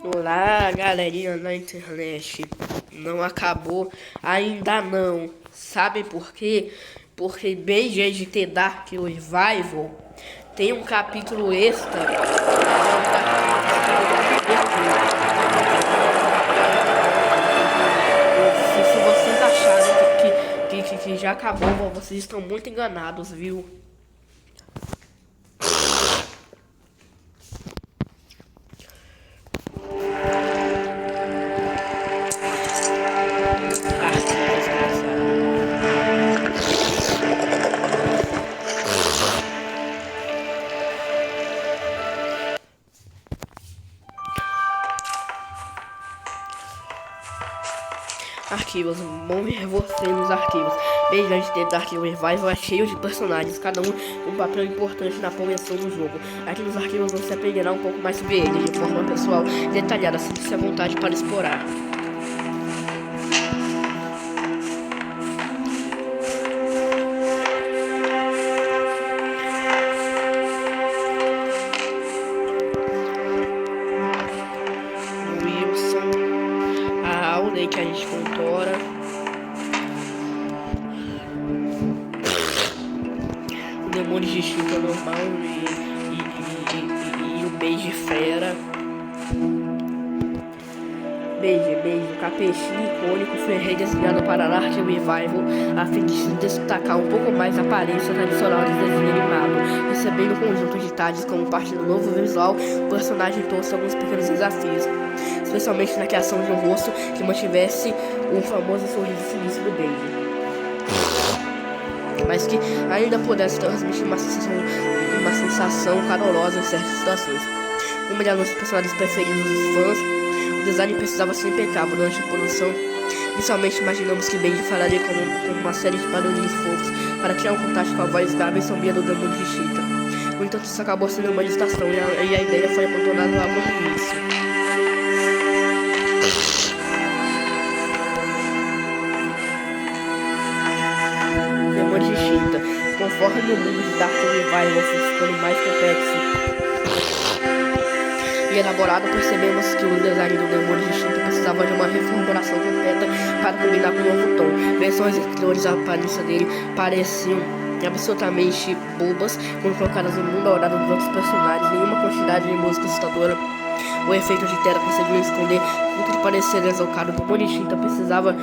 Olá, galerinha na internet. Não acabou, ainda não. Sabe por quê? Porque bem de The Dark Revival tem um capítulo extra. Se vocês acharem que já acabou, vocês estão muito enganados, viu? Arquivos, vamos ver você nos arquivos. Bem-Grande The Dark Revival é cheio de personagens, cada um com um papel importante na progressão do jogo. Aqui nos arquivos você aprenderá um pouco mais sobre ele, de forma pessoal e detalhada, sinta-se à vontade para explorar. Wilson, a Auden que a gente contora, o demônio de Chica normal e o beijo fera. Beijo, capetinho icônico foi redesignado para Dark Revival a fim de se destacar um pouco mais a aparência tradicional de desenho animado, recebendo um conjunto de detalhes como parte do novo visual. O personagem trouxe alguns pequenos desafios, especialmente na criação de um rosto que mantivesse o famoso sorriso sinistro do Beijo, mas que ainda pudesse transmitir uma sensação calorosa em certas situações. Uma das nossas personagens preferidas dos fãs, o design precisava ser impecável durante a produção. Inicialmente imaginamos que Benji falaria com uma série de barulhinhos fofos para criar um contato com a voz grave e sombria do demônio de Chita. No entanto, isso acabou sendo uma distração e a ideia foi abandonada logo no início. Demônio de Chita. Conforme o mundo de Dark Revival foi ficando mais complexo e elaborado, percebemos que o design do demônio de Chita precisava de uma reformulação completa para combinar com o novo tom. Versões exteriores da aparência dele pareciam absolutamente bobas quando colocadas no mundo ao lado dos outros personagens. Nenhuma quantidade de música assustadora o efeito de tela conseguiu esconder muito de parecer deslocado. O demônio de Chita precisava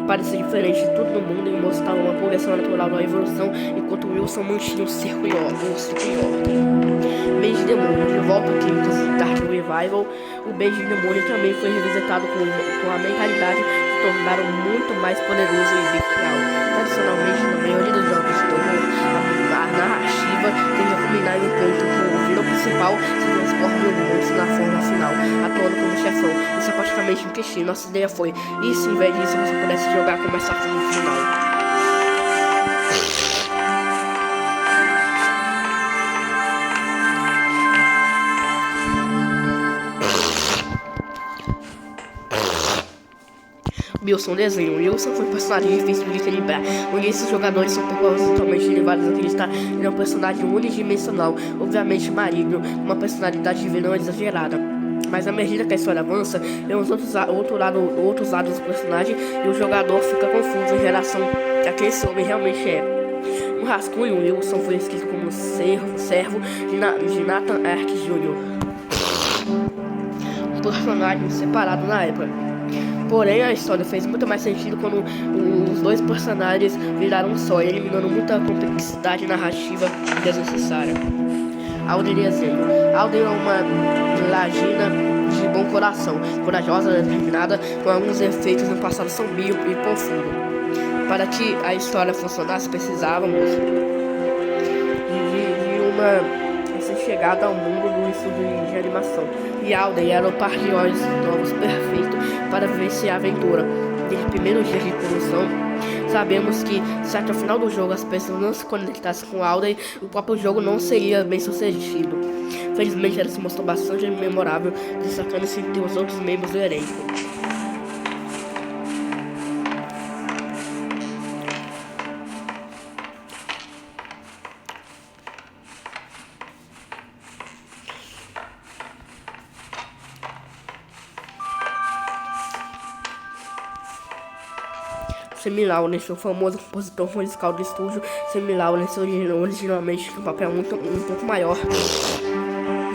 parecer diferente de tudo no mundo e mostrar uma progressão natural da evolução, enquanto Wilson mantinha o circo em ordem. Beijo de Demônio, de volta aqui no Dark Revival, o Beijo de Demônio também foi revisitado com a mentalidade de torná-lo muito mais poderoso e bestial. Tradicionalmente, na maioria dos jogos de terror, a narrativa tende a culminar em um ponto que o vilão principal se transforma em um monstro na forma final, atuando como chefão. Isso é praticamente um clichê. Nossa ideia foi, e se em vez disso você pudesse jogar com mais fácil no final? Wilson desenho. Wilson foi um personagem difícil de equilibrar. No início, os jogadores são propositalmente levados a acreditar que ele é um personagem unidimensional, obviamente maligno, uma personalidade de vilão exagerada. Mas à medida que a história avança, vemos outros lados do personagem e o jogador fica confuso em relação a quem esse homem realmente é. No rascunho, Wilson foi escrito como servo de Nathan Ark Jr., um personagem separado na época. Porém, a história fez muito mais sentido quando os dois personagens viraram um só, eliminando muita complexidade narrativa desnecessária. Auden desenho. Auden é uma lagina de bom coração, corajosa, determinada, com alguns efeitos no passado sombrio e profundo. Para que a história funcionasse, precisávamos de uma chegada ao mundo do estúdio de animação. E Auden era o par de olhos novos perfeito para vencer a aventura. Desde o primeiro dia de produção, sabemos que se até o final do jogo as pessoas não se conectassem com Auden, o próprio jogo não seria bem sucedido. Felizmente ela se mostrou bastante memorável, destacando-se entre os outros membros do elenco. Sam Lawrence, o famoso compositor musical do estúdio Sam Lawrence, originalmente com um papel um pouco maior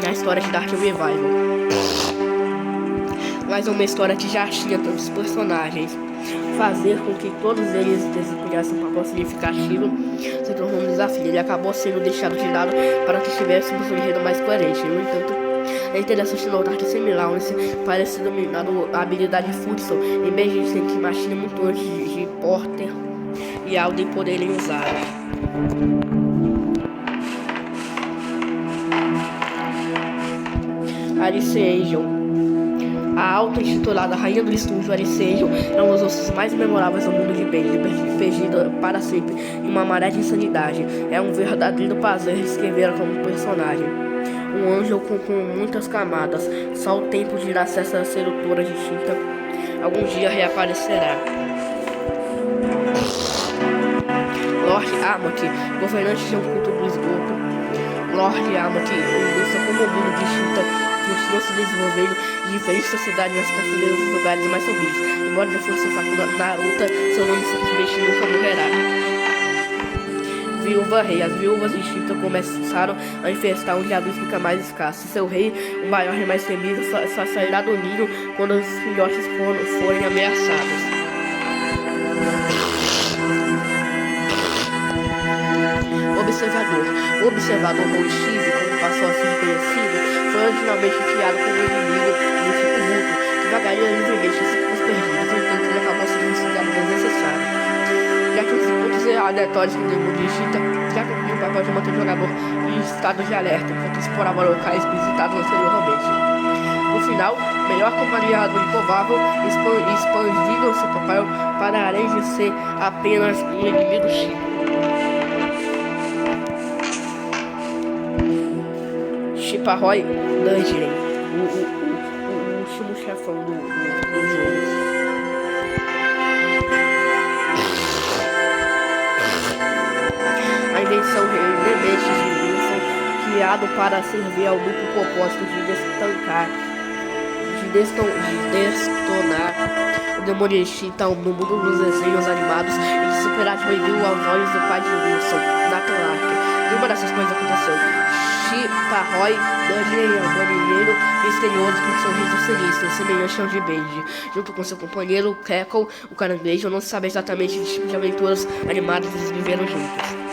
na história de Dark Revival. Mas é uma história que já tinha tantos personagens. Fazer com que todos eles desempenhassem um papel significativo se tornou um desafio. Ele acabou sendo deixado de lado para que tivéssemos um enredo mais coerente. No entanto, é interessante notar que Sam Lawrence parece ter dominado a habilidade de Futsal, em vez de ter que Machine motores de Porter e Alden poderem usar. Alice Angel. A auto-intitulada Rainha do Estúdio, Alice Angel, é um dos ossos mais memoráveis do mundo de Benji, perdida para sempre em uma maré de insanidade. É um verdadeiro prazer escrever como personagem. Um anjo com muitas camadas, só o tempo dirá se essa sedutora distinta algum dia reaparecerá. Lord Amok, governante de um culto do esgoto. Lord Amok, ilustra como o mundo distinta continua se desenvolvendo em diferentes sociedades nas profundezas dos lugares mais sombrios. Embora já fosse faculdade Naruto, seu nome simplesmente nunca morrerá. Viúva Rei. As viúvas distintas começaram a infestar onde a luz fica mais escassa. Seu rei, o maior e mais temido, só sairá do ninho quando os filhotes forem ameaçados. Observador. O observador ou Steve, como passou a ser conhecido, foi originalmente criado como inimigo do tipo Ruto, que vagaria livremente em círculos perdidos, enquanto ele acabou sendo considerado desnecessário. Já que os encontros aleatórios com o Demon Digita já cumpriam o papel de manter o jogador em estado de alerta, enquanto explorava locais visitados anteriormente. No final, melhor companhia do improvável, expandindo seu papel para além de ser apenas um inimigo chico. Chiparoy Dungeon, o último chefão do jogo. A invenção Remente de Wilson, criado para servir ao duplo propósito de destonar o demônio extinto no mundo dos desenhos animados e de superar de review aos olhos do pai de Wilson, Nathan Larker. E uma dessas coisas aconteceu. Chiparoy Dungeon é um marinheiro misterioso com sorriso sinistro, semelhante ao de Benji. Junto com seu companheiro, Crackle, o caranguejo, não se sabe exatamente que tipo de aventuras animadas eles viveram juntos.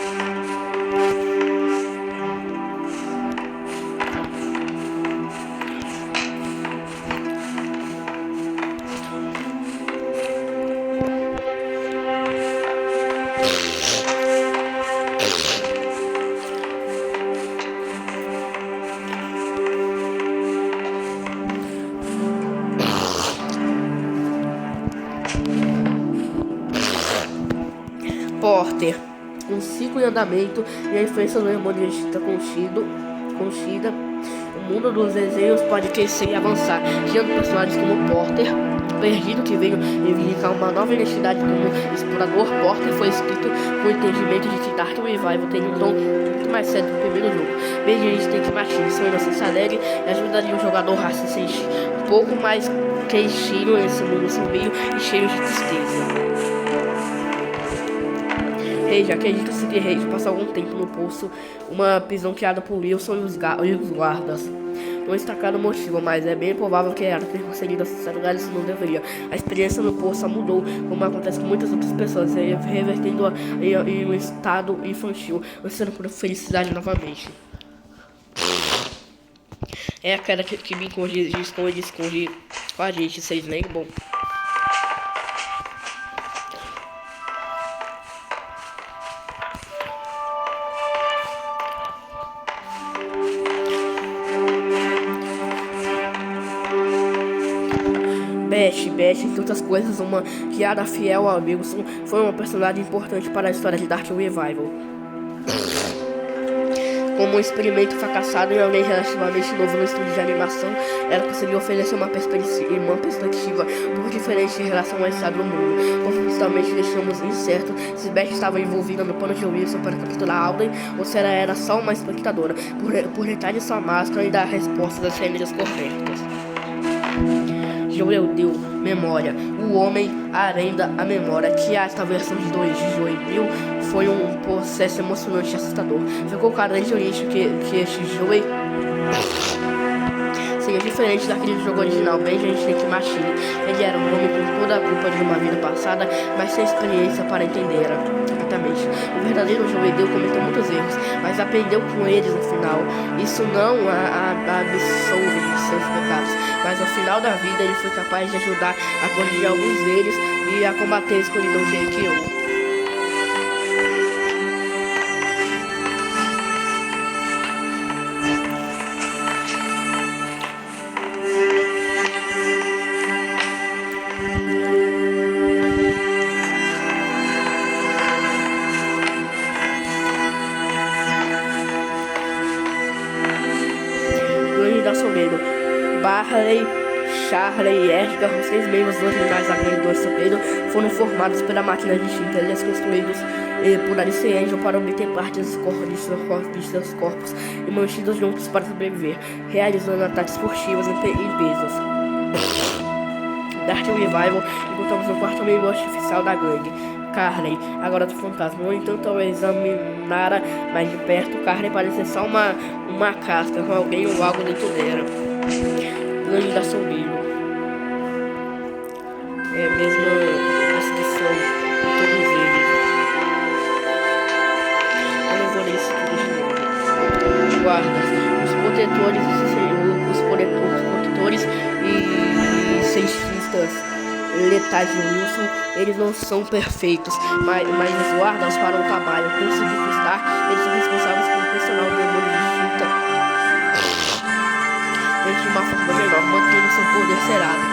Porter, um ciclo em andamento e a influência do demonista conhecida, o mundo dos desenhos pode crescer e avançar, criando personagens como Porter, perdido que veio reivindicar uma nova identidade como explorador. Porter foi escrito com o entendimento de que Dark Revival tem um tom muito mais sério que o primeiro jogo. Benji a gente tem que Machine, sua inocência alegre e ajudaria o jogador a se sentir um pouco mais queixinho nesse mundo sombrio e cheio de tristeza. Rage, acredita-se que Rage passa algum tempo no poço, uma prisão criada por Wilson e os guardas. Não está claro o motivo, mas é bem provável que ela tenha conseguido acessar lugares que não deveria. A experiência no poço a mudou, como acontece com muitas outras pessoas, revertendo-a em um estado infantil, ansiando por felicidade novamente. É aquela que me esconde com a gente, vocês lembram? Beth, entre outras coisas, uma criada fiel ao Wilson, foi uma personagem importante para a história de Dark Revival. Como um experimento fracassado em alguém relativamente novo no estúdio de animação, ela conseguiu oferecer uma perspectiva muito diferente em relação ao estado do mundo. Confusionalmente deixamos incerto se Beth estava envolvida no plano de Wilson para capturar Alden ou se ela era só uma espectadora, por detrás de sua máscara e dar respostas às regras corretas. Joel deu memória. O homem arrenda a memória, que esta versão de 2 de Joel foi um processo emocionante e assustador. Ficou claramente que este Joel seria diferente daquele jogo original, Benjamin Snake Machine. Ele era um homem com toda a culpa de uma vida passada, mas sem experiência para entender completamente. O verdadeiro Joel cometeu muitos erros, mas aprendeu com eles no final. Isso não absolve de seus pecados, mas ao final da vida ele foi capaz de ajudar a corrigir alguns deles e a combater a escuridão que ele criou. Barley, Charlie e Edgar, os 6 membros originais da Gangue do Sopeiro, foram formados pela máquina de Shinta. Eles construídos por Alice e Angel para obter partes de seus corpos e mantidos juntos para sobreviver, realizando ataques furtivos e pesos. Dark Revival, encontramos o quarto membro artificial da gangue, Carly, agora do fantasma. No entanto, ao examinar mais de perto, Carly parecia só uma casca com alguém ou algo dentro dela. Grande da Sombrio. É a mesma descrição de todos eles. Eu não vou ler isso tudo de novo. Guardas, os protetores e cientistas letais de Wilson, eles não são perfeitos, mas os guardas para o trabalho. Por se disputar, eles são responsáveis pelo personal do demônio de Shinta de uma forma melhor, mantendo seu poder cerrado.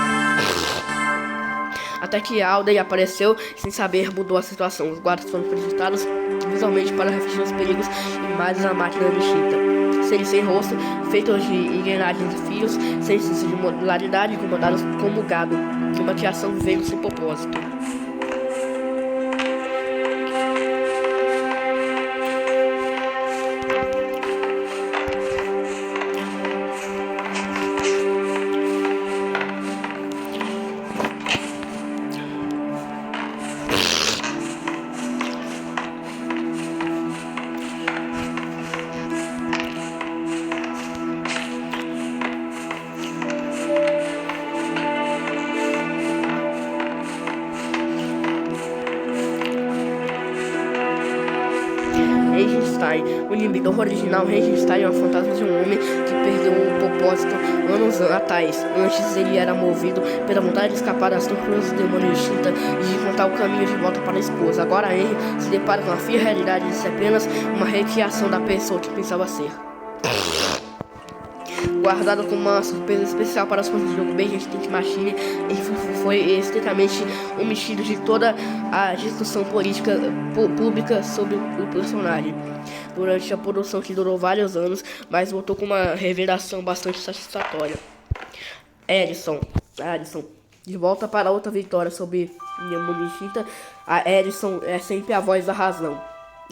Até que Alden apareceu, sem saber, mudou a situação. Os guardas foram projetados visualmente para refletir os perigos e mais a máquina de Shinta. Seres sem rosto, feitos de engrenagens e fios, sem senso de modularidade, comandados como gado. Uma criação veio sem propósito. O inibidor original Regenstein é um fantasma de um homem que perdeu o propósito anos atrás. Antes ele era movido pela vontade de escapar das torturas do demônio de Shinta e de encontrar o caminho de volta para a esposa. Agora ele se depara com a fria realidade de ser apenas uma recriação da pessoa que pensava ser. Guardado como uma surpresa especial para os fãs do jogo Benjamin Snake Machine, ele foi estritamente omitido de toda a discussão política pública sobre o personagem durante a produção, que durou vários anos, mas voltou com uma revelação bastante satisfatória. Edison, de volta para outra vitória sobre o demônio de Shinta. A Edison é sempre a voz da razão,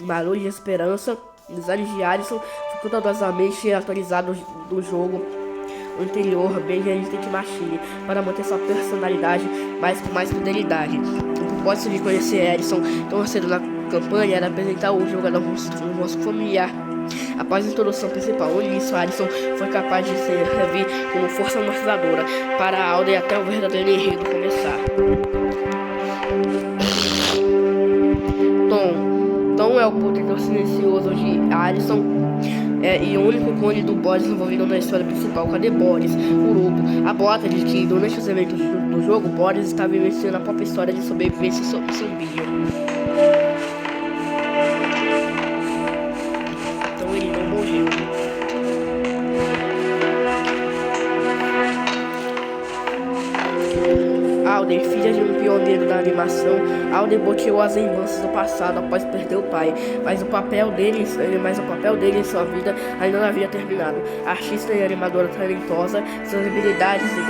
uma luz de esperança. Os design de Alison ficou cuidadosamente atualizado do jogo anterior, Benjamin Snake Machine, para manter sua personalidade, mas com mais fidelidade. O propósito de conhecer Edison tão cedo na campanha era apresentar o jogador um rosto familiar. Após a introdução principal, nisso, Alison foi capaz de servir como força amortecedora para a aldeia até o verdadeiro enredo começar. Tom é o protetor silencioso de Alison e o único clone do Boris envolvido na história principal. Cadê Boris? O lobo. A bota de que durante os eventos do jogo, Boris está vivenciando a própria história de sobrevivência sombria. Então ele não morreu. Alden, filha de um pioneiro da animação, Alden bloqueou as lembranças do passado após perder o pai, mas o papel dele em sua vida ainda não havia terminado. Artista e animadora talentosa, suas habilidades e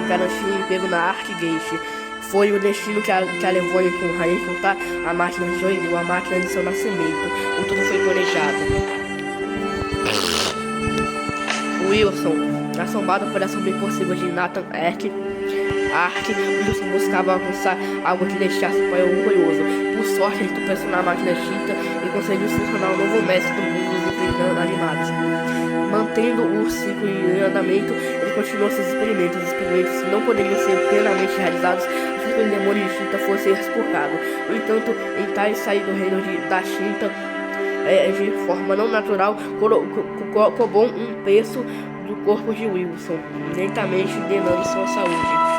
garantiam emprego na Artgate. Foi o destino que a levou a encontrar a máquina de Joel, a máquina de seu nascimento. O tudo foi planejado. Wilson, assombrado por essa impossível de Nathan Eck, Ark, Wilson buscava alcançar algo que deixasse o pai orgulhoso. Por sorte, ele tropeçou na máquina Cheetah e conseguiu se tornar o novo mestre do mundo dos desenhos animados. Mantendo o ciclo em andamento, ele continuou seus experimentos. Os experimentos não poderiam ser plenamente realizados assim que o demônio de Cheetah fosse expurgado. No entanto, Entai saiu do reino da Cheetah de forma não natural, cobrou um peso do corpo de Wilson, lentamente drenando sua saúde.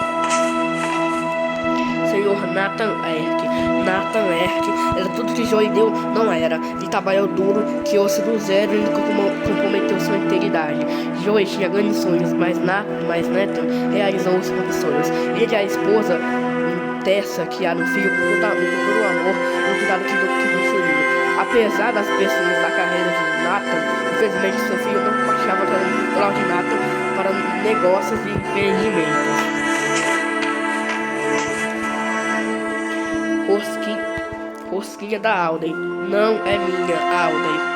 Senhor Nathan Erk era tudo que Joey deu, não era. Ele trabalhou duro, criou-se do zero e comprometeu sua integridade. Joey tinha grandes sonhos, mas Nathan realizou os próprios sonhos. Ele e a esposa Tessa criaram um filho com todo o amor e o cuidado que possuía. Apesar das pressões da carreira de Nathan, infelizmente seu filho não baixava o grau de Nathan para negócios e empreendimentos. Rosquinha da Alden. Não é minha, Alden.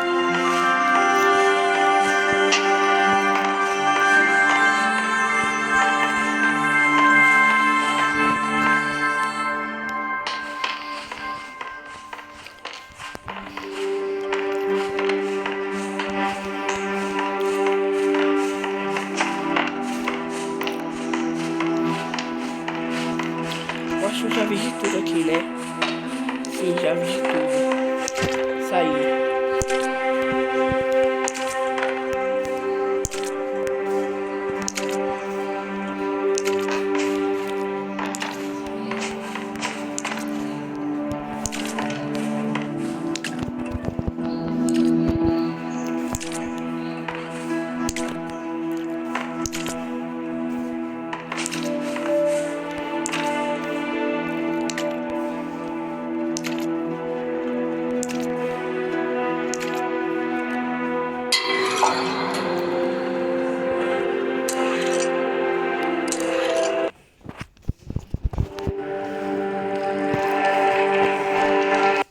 Acho que eu já vi de tudo aqui, né? Sim, já vi de tudo. Isso aí.